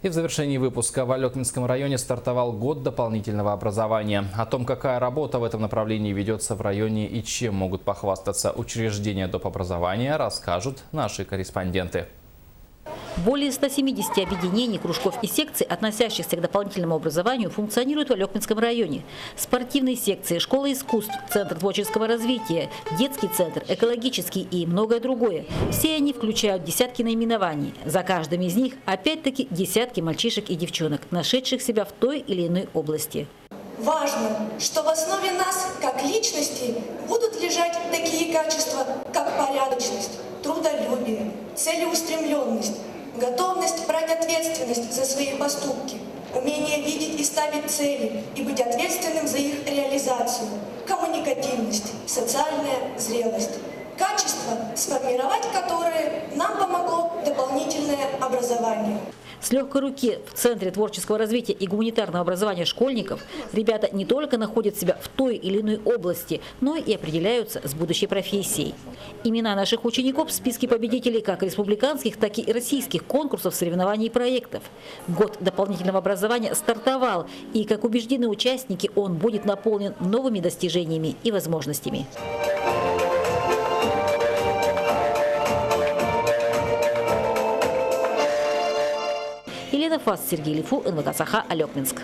И в завершении выпуска в Алекминском районе стартовал год дополнительного образования. О том, какая работа в этом направлении ведется в районе и чем могут похвастаться учреждения доп. Образования, расскажут наши корреспонденты. Более 170 объединений, кружков и секций, относящихся к дополнительному образованию, функционируют в Алекминском районе. Спортивные секции, школа искусств, центр творческого развития, детский центр, экологический и многое другое. Все они включают десятки наименований. За каждым из них опять-таки десятки мальчишек и девчонок, нашедших себя в той или иной области. Важно, что в основе нас, как личностей, будут лежать такие качества, как порядочность, трудолюбие, целеустремленность, готовность брать ответственность за свои поступки, умение видеть и ставить цели и быть ответственным за их реализацию, коммуникативность, социальная зрелость. Качества, сформировать которые нам помогло дополнительное образование. С легкой руки в Центре творческого развития и гуманитарного образования школьников ребята не только находят себя в той или иной области, но и определяются с будущей профессией. Имена наших учеников в списке победителей как республиканских, так и российских конкурсов, соревнований и проектов. Год дополнительного образования стартовал, и, как убеждены участники, он будет наполнен новыми достижениями и возможностями. Елена Фас, Сергей Лифу, НВК Саха, Алекминск.